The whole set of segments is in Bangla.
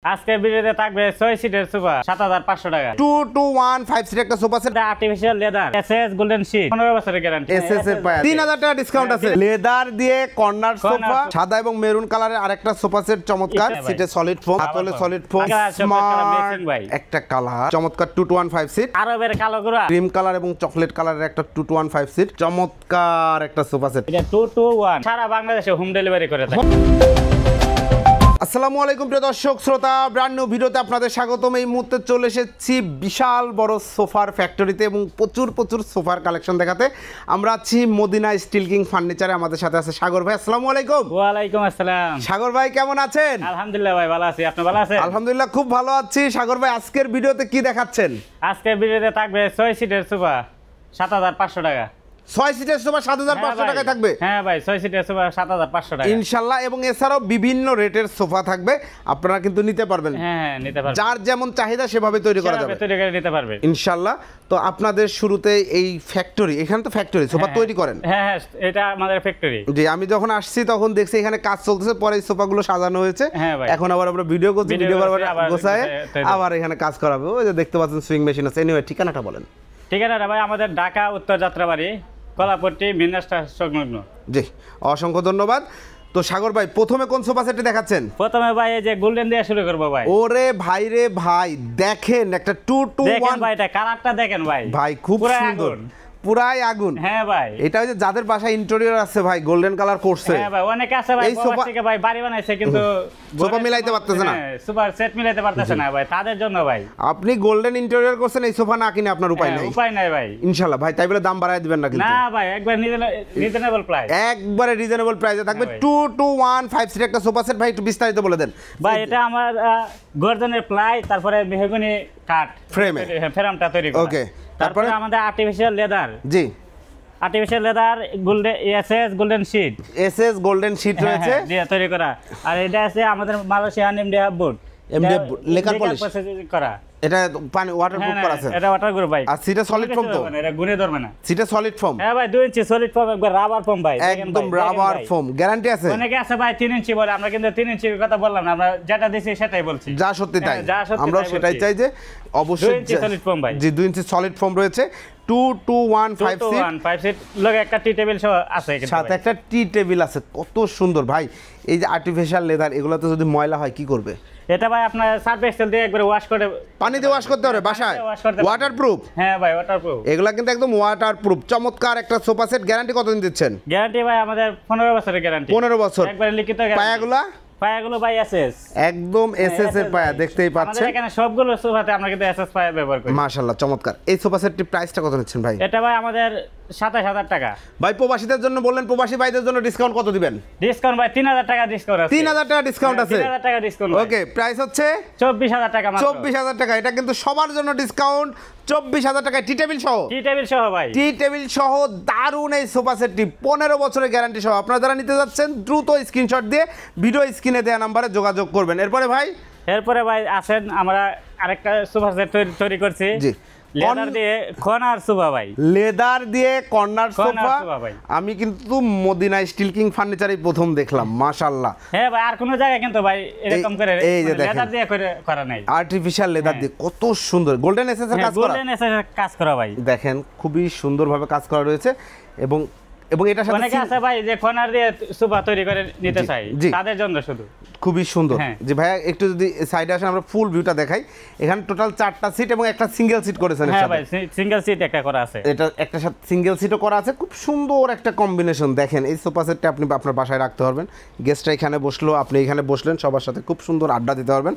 আজকের ভিডিওতে থাকবে 6 সিটের সোফা 7500 টাকা 2215 সিট একটা sofa set artificial leather SS golden sheet 15 বছরের গ্যারান্টি এসএস এর পায় 3000 টাকা ডিসকাউন্ট আছে লেদার দিয়ে কর্নার সোফা সাদা এবং মেরুন কালারের আরেকটা সোফা সেট চমৎকার সিটে সলিড ফোম হাতলে সলিড ফোম স্মার্ট একটা কালার চমৎকার 2215 সিট আরবের কালো গুড়া ক্রিম কালার এবং চকলেট কালারের একটা 2215 সিট চমৎকার একটা সোফা সেট এটা 221 সারা বাংলাদেশে হোম ডেলিভারি করে থাকে। আসসালামু আলাইকুম প্রিয় দর্শক শ্রোতা ব্র্যান্ড নিউ ভিডিওতে আপনাদের স্বাগতম। এই মুহূর্তে চলে এসেছি বিশাল বড় সোফার ফ্যাক্টরিতে এবং প্রচুর সোফার কালেকশন দেখাতে। আমরা আছি মদিনা স্টিল কিং ফার্নিচারে। আমাদের সাথে আছে সাগর ভাই। আসসালামু আলাইকুম। ওয়া আলাইকুম আসসালাম। সাগর ভাই কেমন আছেন? আলহামদুলিল্লাহ ভাই ভালো আছি, আপনি ভালো আছেন? আলহামদুলিল্লাহ খুব ভালো আছি। সাগর ভাই আজকের ভিডিওতে কি দেখাচ্ছেন? আজকের ভিডিওতে থাকবে 6 সিটের সোফা 7500 টাকা 6 সিটের সোফা 7500 টাকায় থাকবে। হ্যাঁ ভাই 6 সিটের সোফা 7500 টাকা ইনশাআল্লাহ। এবং এছাড়াও বিভিন্ন রেটের সোফা থাকবে, আপনারা কিন্তু নিতে পারবেন। হ্যাঁ নিতে পারবেন, যার যেমন চাহিদা সেভাবে তৈরি করা যাবে, তৈরি করে নিতে পারবেন ইনশাআল্লাহ। তো আপনাদের শুরুতে এই ফ্যাক্টরি, এখানে তো ফ্যাক্টরি সোফা তৈরি করেন? হ্যাঁ এটা আমাদের ফ্যাক্টরি। জি, আমি যখন আসছি তখন দেখছি এখানে কাজ চলতেছে, পরে এই সোফাগুলো সাজানো হয়েছে। এখন আবার আমরা ভিডিও করছি, ভিডিও করবার গোছায় আবার এখানে কাজ করাবে। ওই যে দেখতে পাচ্ছেন সুইং মেশিন আছে। এনিওয়ে ঠিকানাটা বলেন। ঠিকানাটা ভাই আমাদের ঢাকা উত্তর যাত্রাবাড়ি কলাপট্টি মিনাস্টার সংলগ্ন। জি, অসংখ্য ধন্যবাদ। তো সাগর ভাই প্রথমে কোন সোফা সেটটি দেখাচ্ছেন? প্রথমে ভাই এই যে গোল্ডেন দিয়ে শুরু করব ভাই। ওরে ভাই রে ভাই, দেখেন একটা 221 দেখেন ভাই, এটা কালারটা দেখেন ভাই, ভাই খুব সুন্দর, পুরাই আগুন। হ্যাঁ ভাই, এটা হচ্ছে যাদের বাসায় ইন্টেরিয়র আছে ভাই গোল্ডেন কালার করছে। হ্যাঁ ভাই অনেকে আছে ভাই প্রবাস থেকে ভাই বাড়ি বানাইছে কিন্তু সোফা মিলাইতে পারতেছে না, সুপার সেট মিলাইতে পারতেছে না ভাই, তাদের জন্য ভাই আপনি গোল্ডেন ইন্টেরিয়র করছেন, এই সোফা না কিনে আপনার উপায় নাই। উপায় নাই ভাই ইনশাআল্লাহ ভাই, তাই বলে দাম বাড়ায় দিবেন না কিন্তু। না ভাই একবার রিজনেবল প্রাইস, একবারে রিজনেবল প্রাইসে থাকবে 2215 সিট একটা সোফা সেট। ভাই একটু বিস্তারিত বলে দেন ভাই। এটা আমার গর্জনের প্লাই, তারপরে মেহগনি কাঠ ফ্রেমটা তৈরি করা। ওকে, তারপরে আমাদের আর্টিফিশিয়াল লেদার। জি, artificial leather golden SS golden sheet, SS golden sheet রয়েছে দিয়ে তৈরি করা। আর এটা আছে আমাদের Malaysian MDF board, MDF lacquer polish করা। এটা পানি ওয়াটারপ্রুফ করা আছে। এটা ওয়াটারপ্রুফ ভাই। আর সিটে সলিড ফোম তো? এটা গুনে ধরবে না, সিটে সলিড ফোম। হ্যাঁ ভাই 2 ইঞ্চি সলিড ফোম, একবার রাবার ফোম ভাই, একদম রাবার ফোম, গ্যারান্টি আছে। অনেকে আছে ভাই 3 ইঞ্চি বলে, আমরা কিন্তু 3 ইঞ্চির কথা বললাম না, আমরা যেটা দিছি সেটাই বলছি, যা সত্যি তাই। আমরা সেটাই চাই যে অবশ্যই 2 ইঞ্চি সলিড ফোম ভাই। জি 2 ইঞ্চি সলিড ফোম রয়েছে। 2215 সিট লগে একটা টি টেবিল সহ আছে, সাথে একটা টি টেবিল আছে। কত সুন্দর ভাই। এই যে আর্টিফিশিয়াল লেদার, এগুলোতে যদি ময়লা হয় কি করবে? এটা ভাই আপনার সার্ফ এক্সেল দিয়ে একবার ওয়াশ করে, পানি দিয়ে ওয়াশ করতে হবে বাসায়, ওয়াটারপ্রুফ। হ্যাঁ ভাই ওয়াটারপ্রুফ, এগুলা কিন্তু একদম ওয়াটারপ্রুফ। চমৎকার একটা সোফা সেট। গ্যারান্টি কতদিন দিচ্ছেন? গ্যারান্টি ভাই আমাদের 15 বছরের গ্যারান্টি। 15 বছর একবার লিখিত গ্যারান্টি। পায়াগুলো ভাই এসএস, একদম এসএস এর পায়া, দেখতেই পাচ্ছেন। আমাদের এখানে সবগুলো সোফাতে আমরা কিন্তু এসএস পায়া ব্যবহার করি। মাশাআল্লাহ চমৎকার। এই সোফা সেটটির প্রাইসটা কত নিচ্ছেন ভাই? এটা ভাই আমাদের 27000 টাকা। ভাই প্রবাসীদের জন্য বললেন, প্রবাসী ভাইদের জন্য ডিসকাউন্ট কত দিবেন? ডিসকাউন্ট ভাই 3000 টাকা ডিসকাউন্ট আছে। 3000 টাকা ডিসকাউন্ট আছে। 3000 টাকা ডিসকাউন্ট। ওকে, প্রাইস হচ্ছে 24000 টাকা মাত্র। 24000 টাকা। এটা কিন্তু সবার জন্য ডিসকাউন্ট 24000 টাকা টি টেবিল সহ। টি টেবিল সহ ভাই, টি টেবিল সহ দারুণ এই সোফা সেটটি 15 বছরের গ্যারান্টি সহ। আপনারা যারা নিতে যাচ্ছেন দ্রুত স্ক্রিনশট দিয়ে ভিডিও স্ক্রিনে দেওয়া নম্বরে যোগাযোগ করবেন। এরপরে ভাই আসেন, আমরা আরেকটা সোফা সেট তৈরি করছি। জি, লেদার দিয়ে কর্নার সোফা ভাই, লেদার দিয়ে কর্নার সোফা। আমি কিন্তু মদিনা স্টিল কিং ফার্নিচারেই প্রথম দেখলাম। মাশাআল্লাহ। হ্যাঁ ভাই, আর কোন জায়গায় কিন্তু ভাই এরকম করে এই যে লেদার দিয়ে করা নাই, আর্টিফিশিয়াল লেদার দিয়ে কত সুন্দর গোল্ডেন এসএস এর কাজ করা। গোল্ডেন এসএস এর কাজ করা ভাই, দেখেন খুবই সুন্দরভাবে কাজ করা রয়েছে। এবং এটার সাথে অনেকে আছে ভাই যে কর্নার দিয়ে সোফা তৈরি করে নিতে চাই, তাদের জন্য শুধু খুবই সুন্দর। যে ভাইয়া একটু যদি সাইডে আসেন, আমরা ফুল ভিউটা দেখাই। এখানে টোটাল 4টা সিট এবং একটা সিঙ্গেল সিট করেছেন। হ্যাঁ ভাই সিঙ্গেল সিট একটা করা আছে, এটা একটা সাথে সিঙ্গেল সিটও করা আছে। খুব সুন্দর একটা কম্বিনেশন। দেখেন এই সোফা সেটটা আপনি আপনার বাসায় রাখতে পারবেন। গেস্টরা এখানে বসলো, আপনি এখানে বসলেন, সবার সাথে খুব সুন্দর আড্ডা দিতে পারবেন।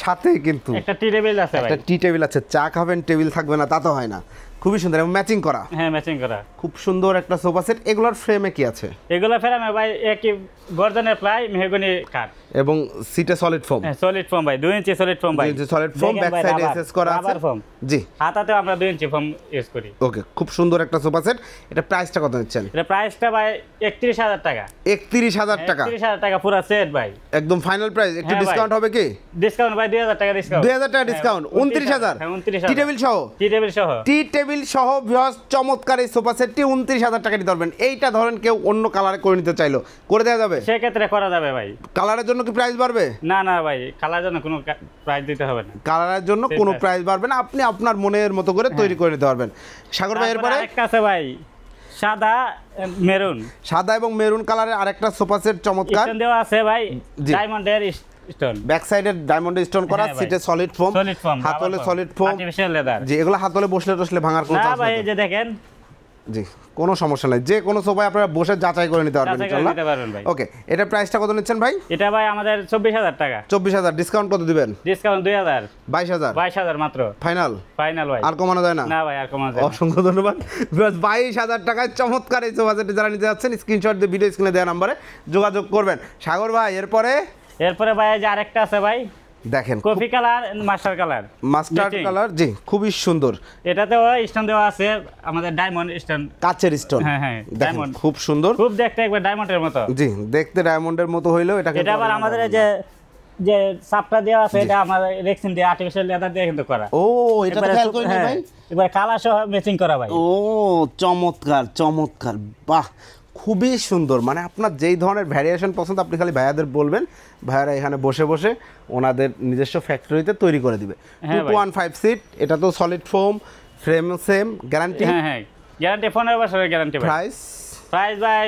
সাথে কিন্তু একটা টি টেবিল আছে ভাই, একটা টি টেবিল আছে। চা খাবেন, টেবিল থাকবে না তা তো হয় না। খুবই সুন্দর এবং ম্যাচিং করা। হ্যাঁ ম্যাচিং করা, খুব সুন্দর একটা সোফা সেট। এগুলোর ফ্রেমে কি আছে? এগুলো ফ্রেমে ভাই একই গর্জনের প্লাই, মেহগনি কাঠ এবং সিটে সলিড ফোম। হ্যাঁ সলিড ফোম ভাই, 2 ইঞ্চি সলিড ফোম ভাই, 2 ইঞ্চি সলিড ফোম, ব্যাক সাইডে এসএস করা আছে। Rubber foam. জি, হাতাতে আমরা 2 ইঞ্চি ফোম ইউজ করি। ওকে, খুব সুন্দর একটা সোফা সেট। এটা প্রাইসটা কত নিচ্ছেন? এটা প্রাইসটা ভাই 31000 টাকা। 31000 টাকা? 31000 টাকা পুরো সেট ভাই, একদম ফাইনাল প্রাইস। একটু ডিসকাউন্ট হবে কি? ডিসকাউন্ট ভাই 2000 টাকা ডিসকাউন্ট। 2000 টাকা ডিসকাউন্ট, 29000। হ্যাঁ 29000। টি টেবিল সহ? টি টেবিল সহ। টি টেবিল সহ ভিউয়ার্স চমৎকার এই সোফা সেটটি 29000 টাকা দিতে পারবেন। এইটা ধরেন কেউ অন্য কালারে করে নিতে চাইলো করে দেওয়া যাবে? সেই ক্ষেত্রে করা যাবে ভাই। কালারের জন্য কি প্রাইস বাড়বে? না না ভাই, কালার জন্য কোনো প্রাইস দিতে হবে না। কালারের জন্য কোনো প্রাইস বাড়বে না, আপনি আপনার মনের মতো করে তৈরি করে নিতে পারবেন। সাগর ভাই এরপরে আরেকটা আছে ভাই, সাদা মেরুন, সাদা এবং মেরুন কালারের আরেকটা সোফা সেট চমৎকার স্টোন দেওয়া আছে ভাই, ডায়মন্ডের স্টোন, ব্যাক সাইডে ডায়মন্ড স্টোন করা, সিটে সলিড ফোম, হাতলে সলিড ফোম, আর্টিফিশিয়াল লেদার। জি, এগুলো হাতলে বসলে টসলে ভাঙার কোনো চান্স ভাই, নেই। এই যে দেখেন, জি, কোনো সমস্যা নাই, যে কোনো সোফায় আপনারা বসে যাচাই করে নিতে পারবেন ইনশাআল্লাহ। ভাই ওকে, এটা প্রাইসটা কত নিচ্ছেন ভাই? এটা ভাই আমাদের 24000 টাকা। 24000, ডিসকাউন্ট কত দিবেন? ডিসকাউন্ট 2000, 22000 মাত্র ফাইনাল ভাই। আর কমানো যায় না? না ভাই, আর কমানো যায় না। অসংখ্য ধন্যবাদ। 22000 টাকায় চমৎকার এই সোফা সেটটি যারা নিতে যাচ্ছেন স্ক্রিনশট দিয়ে ভিডিও স্ক্রিনে দেওয়া নম্বরে যোগাযোগ করবেন। সাগর ভাই এরপরে ভাই যে আরেকটা আছে ভাই, দেখেন কফি কালার, মাস্টার কালার, জি খুবই সুন্দর। এটাতেও স্টোন দেওয়া আছে, আমাদের ডায়মন্ড স্টোন, কাচের স্টোন। হ্যাঁ, ডায়মন্ড খুব সুন্দর, খুব দেখতে একবার ডায়মন্ডের মতো। জি, দেখতে ডায়মন্ডের মতো হইলেও এটা আবার আমাদের যে চাপটা দেওয়া আছে, এটা আমাদের রেক্সিন দিয়ে আর্টিফিশিয়াল লেদার দিয়ে কিন্তু করা। ও, এটা তো খেয়াল করিনি ভাই। এবার কালার সহ ম্যাচিং করা ভাই। ও, চমৎকার, বাহ, খুবই সুন্দর। মানে আপনার যেই ধরনের ভ্যারিয়েশন পছন্দ আপনি খালি ভাইয়াদের বলবেন, ভাইয়ারা এখানে বসে বসে ওনাদের নিজস্ব ফ্যাক্টরিতে তৈরি করে দিবে। 215 সিট, এটা তো solid foam, frame same, guarantee? হ্যাঁ, গ্যারান্টি 15 বছরের গ্যারান্টি। প্রাইস ভাই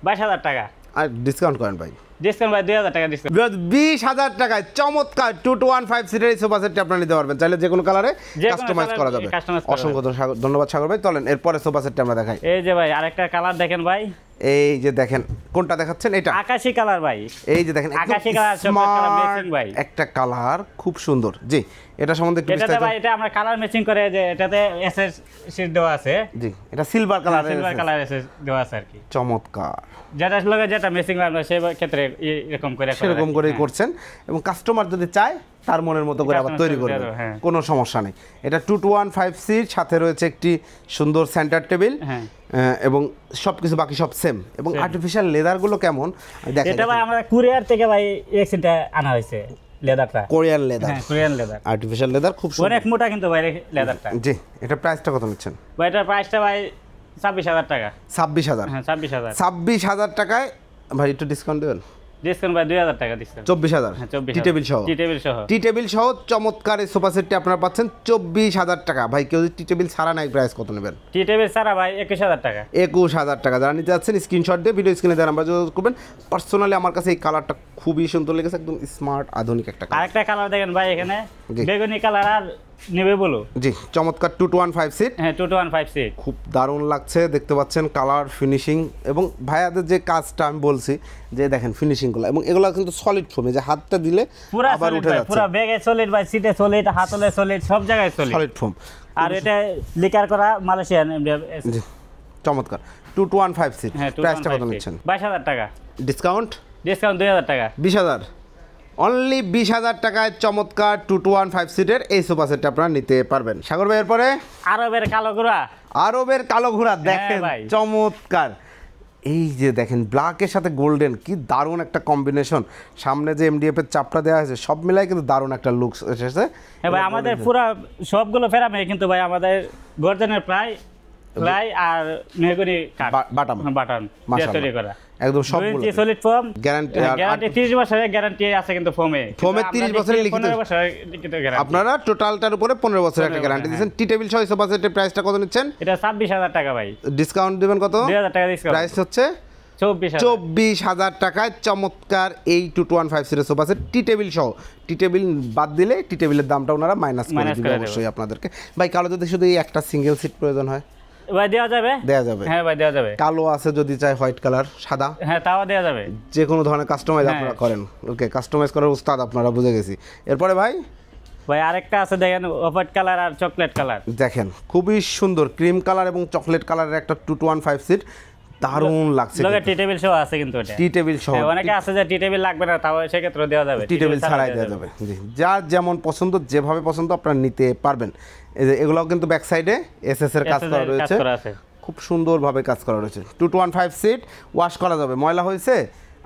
22000 টাকা। আর ডিসকাউন্ট করেন ভাই? ডিসকাউন্ট ভাই 2000 টাকা ডিসকাউন্ট। 20000 টাকায় চমৎকার 2215 সিটের এই সোফা সেটটি আপনারা নিতে পারবেন, চাইলে যে কোনো কালারে কাস্টমাইজ করা যাবে। অসংখ্য ধন্যবাদ সাগর ভাই। চলেন এরপরে সোফা সেটটি আমরা দেখাই। এই যে ভাই আরেকটা কালার দেখেন ভাই, এই যে দেখেন, কোনটা দেখাচ্ছেন? এটা আকাশী কালার ভাই। এই যে দেখেন, আকাশী কালার, চকলেট কালার ম্যাচিং ভাই, একটা কালার খুব সুন্দর। জি, এটা সম্বন্ধে কি বিস্তারিত? ভাই এটা আমরা কালার ম্যাচিং করে, যে এটাতে এসএস শীট দেওয়া আছে। জি, এটা সিলভার কালার, এসএস দেওয়া আছে আর কি। চমৎকার, যেটা ম্যাচিং লাগবে সেই ক্ষেত্রে এরকম করেই করছেন, এবং কাস্টমার যদি চায় তার মনের মতো করে আবার তৈরি করবে, কোনো সমস্যা নেই। এটা 2215 সিট, সাথে রয়েছে একটি সুন্দর সেন্টার টেবিল, এবং সবকিছু বাকি সব সেম। এবং আর্টিফিশিয়াল লেদারগুলো কেমন দেখেন। এটা ভাই আমরা কুরিয়ার থেকে ভাই এক্সেন্টটা আনা হয়েছে, লেদারটা কোরিয়ান লেদার, আর্টিফিশিয়াল লেদার, খুব সুন্দর, অনেক মোটা কিন্তু ভাই লেদারটা। জি, এটা প্রাইসটা কত নিচ্ছেন ভাই? এটার প্রাইসটা ভাই 26000 টাকা। 26000? হ্যাঁ, 26000। 26000 টাকায় ভাই একটু ডিসকাউন্ট দেবেন? ডিসকাউন্ট ভাই 2000 টাকা ডিসকাউন্ট। 24000? হ্যাঁ, টি টেবিল সহ চমৎকার এই সোফা সেটটি আপনারা পাচ্ছেন 24000 টাকা। ভাই কেউ টি টেবিল ছাড়া নাই, প্রাইস কত নেবেন? টি টেবিল ছাড়া ভাই 21000 টাকা। 21000 টাকা। যারা নিতে যাচ্ছেন স্ক্রিনশট দিয়ে ভিডিও স্ক্রিনে দেওয়া নাম্বার যোগাযোগ করবেন। পার্সোনালি আমার কাছে এই কালারটা খুবই সুন্দর লেগেছে, একদম স্মার্ট আধুনিক একটা কালার। আরেকটা কালার দেখেন ভাই এখানে, বেগুনি কালার আর নেভি ব্লু। জি, চমৎকার 2215 সিট। হ্যাঁ, 2215 সিট, খুব দারুণ লাগছে, দেখতে পাচ্ছেন কালার, ফিনিশিং, এবং ভাইয়াদের যে কাজটা আমি বলছি যে দেখেন ফিনিশিংগুলো, এবং এগুলো কিন্তু সলিড ফোমে, যে হাতটা দিলে আবার উঠে যাচ্ছে, পুরো ব্যাগে সলিড ভাই, সিটে সলিড, হাতলে সলিড, সব জায়গায় সলিড ফোম। আর এটা লিকার করা মালয়েশিয়ান। জি, চমৎকার 2215 সিট। প্রাইসটা কত নিচ্ছেন? 22000 টাকা। ডিসকাউন্ট 2000 টাকা। 20000, অনলি 20000 টাকায় চমৎকার 2215 সিটের এই সোফা সেটটা আপনারা নিতে পারবেন। সাগর ভাই এরপরে আরবের কালো ঘোড়া দেখেন, চমৎকার। এই যে দেখেন, ব্ল্যাকের সাথে গোল্ডেন, কি দারুণ একটা কম্বিনেশন। সামনে যে এমডিএফ এর চাপটা দেওয়া হয়েছে, সব মিলাই কিন্তু দারুণ একটা লুকস এসেছে। হ্যাঁ ভাই, আমাদের পুরো সবগুলো ফেরামে কিন্তু ভাই আমাদের গর্জনের প্রায় আর মেহগনি কাঠ, বাটাম দিয়ে তৈরি করা, একদম সবগুলো সলিড ফোম। গ্যারান্টি 30 বছরের গ্যারান্টি আছে কিন্তু ফোমে 30 বছরের লিখিত গ্যারান্টি। আপনারা টোটালটার উপরে 15 বছরের একটা গ্যারান্টি দিয়েছেন। টি টেবিল সহ সোফা সেটের প্রাইসটা কত নিচ্ছেন? এটা 26000 টাকা ভাই। ডিসকাউন্ট দিবেন কত? 2000 টাকা ডিসকাউন্ট। প্রাইস হচ্ছে 24000 টাকায় চমৎকার এই 2215 সিটের সোফা সেট, টি টেবিল সহ। টি টেবিল বাদ দিলে টি টেবিলের দামটা ওনারা মাইনাস করে দিবে অবশ্যই আপনাদেরকে। ভাই কালো যদি শুধু এই একটা সিঙ্গেল সিট প্রয়োজন হয় ভাই দেওয়া যাবে? হ্যাঁ ভাই, দেওয়া যাবে। কালো আছে যদি চাই, হোয়াইট কালার, সাদা, হ্যাঁ তাও দেওয়া যাবে। যে কোনো ধরনের কাস্টমাইজ আপনারা করেন। ওকে, কাস্টমাইজ করার উস্তাদ আপনারা, বুঝে গেছি। এরপরে ভাই আরেকটা আছে দেখেন, হোয়াইট কালার আর চকলেট কালার। দেখেন খুবই সুন্দর, ক্রিম কালার এবং চকলেট কালারের একটা 2215 সিট, দারুণ লাগছে। টি টেবিল সহ আছে কিন্তু এটা। টি টেবিল সহ, অনেকে আছে যে টি টেবিল লাগবে না, তাও সেক্ষেত্রে দেওয়া যাবে, টি টেবিল ছাড়াই দেওয়া যাবে। জি, যার যেমন পছন্দ, যেভাবে পছন্দ আপনারা নিতে পারবেন। এই যে এগুলোও কিন্তু ব্যাক সাইডে এসএস এর কাজ করা রয়েছে, খুব সুন্দরভাবে কাজ করা রয়েছে। 2215 সিট, ওয়াশ করা যাবে। ময়লা হয়েছে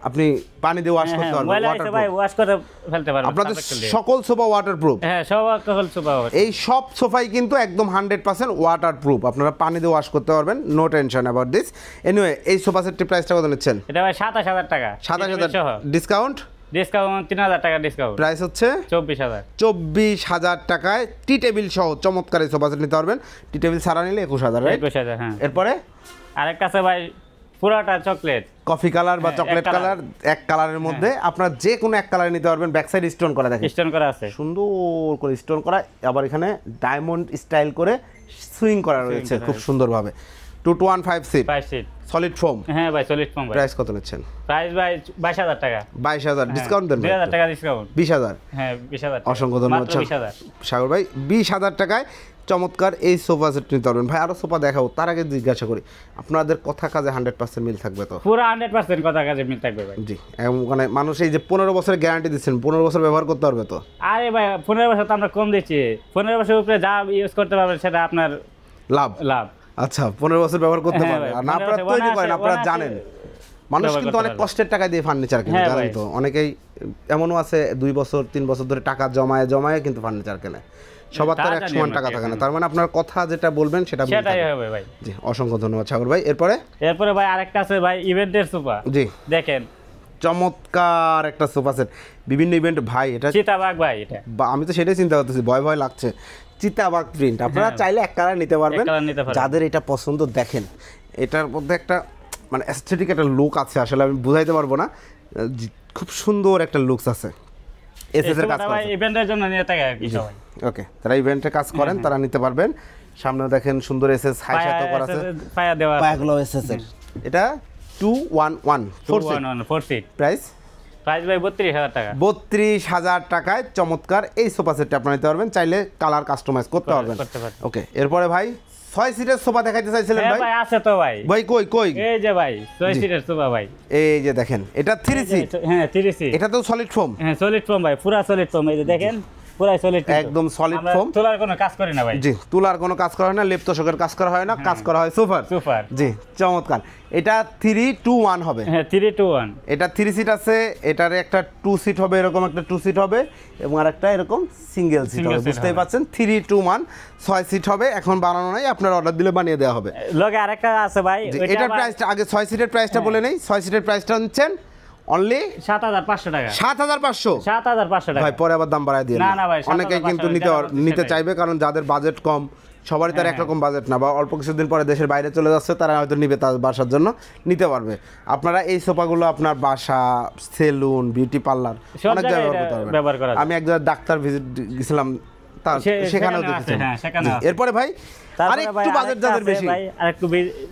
আপনি পানি দিয়ে ওয়াশ করতে পারবেন, ওয়াশ করে ফেলতে পারবেন। আপনাদের সকল সোফা ওয়াটারপ্রুফ। হ্যাঁ, সকল সোফা। এই সব সোফাই কিন্তু একদম 100% ওয়াটারপ্রুফ, আপনারা পানি দিয়ে ওয়াশ করতে পারবেন, no tension about this. Anyway, এই সোফা সেটটির প্রাইসটা কত নিচ্ছেন? এটা ভাই 27000 টাকা। 27000 ডিসকাউন্ট ডিসকাউন্ট 3000 টাকা ডিসকাউন্ট। প্রাইস হচ্ছে 24000। 24000 টাকায় টি টেবিল সহ চমৎকার এই সোফা সেট নিতে পারবেন। টি টেবিল ছাড়া নিলে 21000, রাইট? 21000, হ্যাঁ। এরপরে আরেকটা আছে ভাই, পুরাটা চকলেট, কফি কালার বা হ্যাঁ, চকলেট এক কালার, এক কালারের মধ্যে আপনার যে কোনো এক কালারে নিতে পারবেন। ব্যাক সাইড স্টোন করা, দেখেন স্টোন করা আছে, সুন্দর করে স্টোন করা, আবার এখানে ডায়মন্ড স্টাইল করে সুইং করা রয়েছে খুব সুন্দরভাবে। 2 to 1 5 seat, 5 seat, solid foam. হ্যাঁ ভাই, সলিড ফোম ভাই। প্রাইস কত নিচ্ছেন? প্রাইস ভাই 22000 টাকা। 22000 ডিসকাউন্ট দেন? 2000 টাকা ডিসকাউন্ট। 20000, হ্যাঁ 20000। অসংখ্য ধন্যবাদ 20000 সাগর ভাই। 20000 টাকায় চমৎকার এই সোফা সেট নিতে পারবেন। ভাই আরো সোফা দেখাবো, তার আগে জিজ্ঞাসা করি, আপনাদের কথা কাজে 100% মিল থাকবে তো? পুরো 100% কথা কাজে মিল থাকবে ভাই। জি, মানে মানুষ এই যে 15 বছরের গ্যারান্টি দিচ্ছেন, 15 বছর ব্যবহার করতে পারবে তো? আরে ভাই 15 বছর তো আমরা কম দিচ্ছি, 15 বছরের উপরে যা ইউজ করতে পারবেন সেটা আপনার লাভ। লাভ। আচ্ছা, 15 বছর ব্যবহার করতে হ্যাঁ পারবে। ভাই, আর না 15 আপনারা বছর, তৈরি করেন, অনায়াসে, আপনারা অনায়াসে জানেন মানুষ ব্যবহার কিন্তু করতে অনেক পারবে। কষ্টের টাকা দিয়ে ফার্নিচার কেনে, হ্যাঁ জানেন ভাই। তো? অনেকেই এমনও আছে 2 বছর 3 বছর ধরে টাকা জমায় কিন্তু ফার্নিচার কেনে। সবার তো তা আর এক জানি সমান আমরা টাকা কি থাকে না। এখন। তার মানে আপনার কথা যেটা বলবেন সেটা মিল সেটাই থাকবে। হবে ভাই। জি, অসংখ্য ধন্যবাদ সাগর ভাই। এরপরে ভাই আরেকটা আছে ভাই, ইভেন্টের সোফা। জি, দেখেন চমৎকার একটা সোফা সেট, বিভিন্ন ইভেন্ট। ভাই এটা চিতাবাঘ ভাই, এটা আমি তো সেটাই চিন্তা করতেছি, ভয় ভয় লাগছে। চিতাবাঘ প্রিন্ট, আপনারা চাইলে এক কালার নিতে পারবেন। এক কালার নিতে পারবেন। যাদের এটা পছন্দ, দেখেন এটার মধ্যে একটা মানে অ্যাস্থেটিক একটা লুক আছে, আসলে আমি বুঝাইতে পারবো না, খুব সুন্দর একটা লুকস আছে। এসএস এর কাজ ভাই করে, ইভেন্টের জন্য নিয়ে থাকে আর কি সবাই। ওকে, তারা ইভেন্টে কাজ করেন, তারা নিতে পারবেন। সামনে দেখেন সুন্দর এসএস হাই সাথে করা আছে, পায়া দেওয়া আছে। পায়াগুলো এসএস এর। এটা 211 4 সিট। 4 সিট। প্রাইস প্রাইস ভাই 32000 টাকা। 32000 টাকায় চমৎকার এই সোফা সেটটা আপনারা নিতে পারবেন। চাইলে কালার কাস্টমাইজ করতে পারবেন। ওকে, এরপরে ভাই 6 সিটের সোফা দেখাইতে চাইছিলেন হ্যাঁ ভাই? ভাই আছে তো ভাই। ভাই কই? এই যে ভাই 6 সিটের সোফা ভাই। এই যে দেখেন, এটা 3 সিট। হ্যাঁ 3 সিট। এটা তো সলিড ফোম। হ্যাঁ সলিড ফোম ভাই, পুরা সলিড ফোম। এই যে দেখেন পুরা সলিড, একদম solid foam। তোলার কোনো কাজ করি না ভাই। জি, তুলার কোনো কাজ করা হয় না, লেপ তোষকের কাজ করা হয় না, কাজ করা হয় সোফার। সুপার। জি, চমৎকার। এটা 3 to 1 হবে। হ্যাঁ 3 to 1। এটা 3 সিট আছে, এটার একটা 2 সিট হবে, এরকম একটা 2 সিট হবে, এবং আরেকটা এরকম সিঙ্গেল সিট হবে। বুঝতেই পারছেন, 3 to 1 6 সিট হবে। এখন বানানো নাই, আপনার অর্ডার দিলে বানিয়ে দেওয়া হবে। লগে আরেকটা আছে ভাই, এটার প্রাইসটা আগে 6 সিটের প্রাইসটা বলে নেই। 6 সিটের প্রাইসটা নিচ্ছেন অনলি 7500 টাকা। 7500। 7500 টাকা ভাই পরে আবার দাম বাড়ায় দিয়ে না না ভাই, অনেকেই কিন্তু 7500 নিতে চাইবে, কারণ যাদের বাজেট কম, সবারই তার একরকম বাজেট না, বা অল্প কিছুদিন পরে দেশের বাইরে চলে যাচ্ছে, তারা হয়তো নিবে, তার বাসার জন্য নিতে পারবে। আপনারা এই সোফাগুলো আপনার বাসা, সেলুন, বিউটি পার্লার সব অনেক জায়গায় জায়গায় ব্যবহার করা যায়। আমি একজন ডাক্তার ভিজিট গেছিলাম, সেখানেও সেখানে আছে, দেখেছি। হ্যাঁ, সেখানে আছে। এরপরে ভাই তারপরে ভাই আরেকটু বাজেট যাদের বেশি, ভাই আরেকটু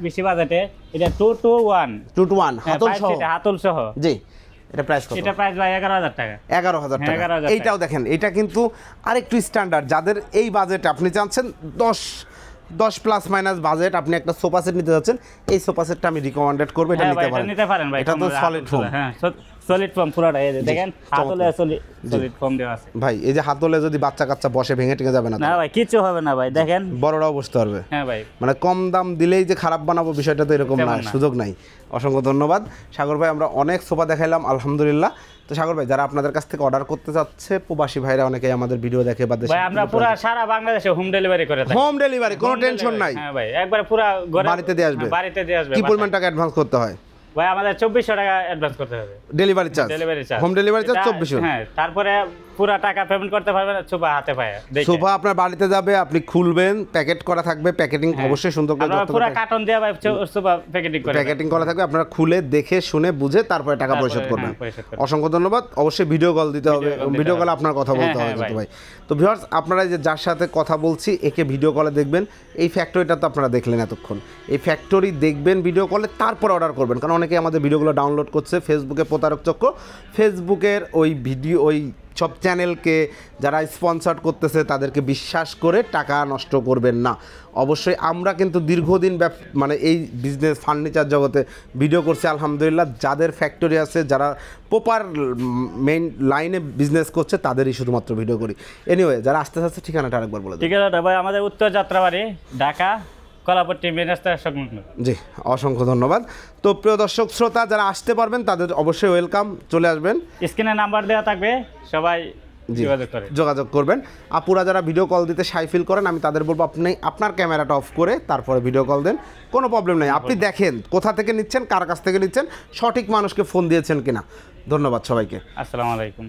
বেশি বাজেটে, এটা 2 to 1 2 to 1 হাতল সহ। হাতল সহ। জি, এটা প্রাইস কত? এটা প্রাইস ভাই 11000 টাকা। 11000 টাকা। 11,000 এইটাও দেখেন, এটা কিন্তু আরেকটু স্ট্যান্ডার্ড। যাদের এই বাজেট, আপনি চাচ্ছেন 10 প্লাস মাইনাস বাজেট, আপনি একটা সোফা সেট নিতে যাচ্ছেন, এই সোফা সেটটা আমি রিকমেন্ডেড করব। এটা হ্যাঁ ভাই, নিতে পারেন ভাই। এটা তো সলিড ফোম। হ্যাঁ সলিড ফোম পুরোটা। এই যে দেখেন হাতলে সলিড ফোম দেওয়া আছে ভাই এই যে হাতলে যদি বাচ্চা কাচ্চা বসে ভেঙে টেঙে যাবে না তো? না ভাই, কিছু হবে না ভাই, দেখেন বড়রাও বসতে পারবে। হ্যাঁ ভাই। মানে কম দাম দিলেই যে খারাপ বানাবো বিষয়টা তো এরকম না, সুযোগ নাই। অসংখ্য ধন্যবাদ সাগর ভাই, আমরা অনেক সোফা দেখাইলাম আলহামদুলিল্লাহ। তো সাগর ভাই, যারা আপনাদের কাছ থেকে অর্ডার করতে চাচ্ছে, প্রবাসী ভাইরা অনেকেই আমাদের ভিডিও দেখে বা দেশে, ভাই আমরা পুরো সারা বাংলাদেশে হোম ডেলিভারি করে থাকি। হোম ডেলিভারি, কোনো টেনশন নাই। হ্যাঁ ভাই, একবার পুরো ঘরে বাড়িতে দিয়ে আসবে। বাড়িতে দিয়ে আসবে। কি পরিমাণ টাকা অ্যাডভান্স করতে হয়? ভাই আমাদের 2400 টাকা অ্যাডভান্স করতে হবে। Delivery charge, home delivery charge 2400। হ্যাঁ, তারপরে পুরো টাকা পেমেন্ট করতে পারবেন সোফা হাতে পায়ে দেখে। সোফা আপনার বাড়িতে যাবে, আপনি খুলবেন, প্যাকেট করা থাকবে, প্যাকেটিং অবশ্যই সুন্দর করে আমরা পুরো কার্টন দিয়ে ভাই সোফা প্যাকেটিং করে প্যাকেটিং করা থাকবে, আপনারা খুলে দেখে শুনে বুঝে তারপরে টাকা পরিশোধ করবেন। অসংখ্য ধন্যবাদ। অবশ্যই ভিডিও কল দিতে হবে, ভিডিও কলে আপনার কথা বলতে হবে কিন্তু ভাই। তো ভিউয়ার্স, আপনারা যে যার সাথে কথা বলছি, একে ভিডিও কলে দেখবেন। এই ফ্যাক্টরিটা তো আপনারা দেখলেন এতক্ষণ, এই ফ্যাক্টরি দেখবেন ভিডিও কলে, তারপর অর্ডার করবেন। কারণ অনেকে আমাদের ভিডিওগুলো ডাউনলোড করছে ফেসবুকে, প্রতারক চক্র, ফেসবুকের ওই ভিডিও, ওই সব চ্যানেলকে যারা স্পন্সর করতেছে তাদেরকে বিশ্বাস করে টাকা নষ্ট করবেন না। অবশ্যই আমরা কিন্তু দীর্ঘদিন মানে এই বিজনেস ফার্নিচার জগতে ভিডিও করছি আলহামদুলিল্লাহ। যাদের ফ্যাক্টরি আছে, যারা প্রপার মেইন লাইনে বিজনেস করছে, তাদেরই শুধুমাত্র ভিডিও করি। এনিওয়ে, যারা আসতে চাচ্ছে ঠিকানাটা আরেকবার বলে দিন। ঠিকানাটা ভাই আমাদের উত্তর যাত্রাবাড়ি, ঢাকা কলাপট্টি মেন রাস্তার সংলগ্ন। জি, অসংখ্য ধন্যবাদ। তো প্রিয় দর্শক শ্রোতা, যারা আসতে পারবেন তাদের অবশ্যই ওয়েলকাম, চলে আসবেন। স্ক্রিনে নাম্বার দেওয়া থাকবে, সবাই যোগাযোগ করবেন। আপুরা যারা ভিডিও কল দিতে শাই ফিল করেন, আমি তাদের বলবো আপনি আপনার ক্যামেরাটা অফ করে তারপরে ভিডিও কল দেন, কোনো প্রবলেম নেই। আপনি দেখেন কোথা থেকে নিচ্ছেন, কার কাছ থেকে নিচ্ছেন, সঠিক মানুষকে ফোন দিয়েছেন কিনা। ধন্যবাদ সবাইকে। আসসালামু আলাইকুম।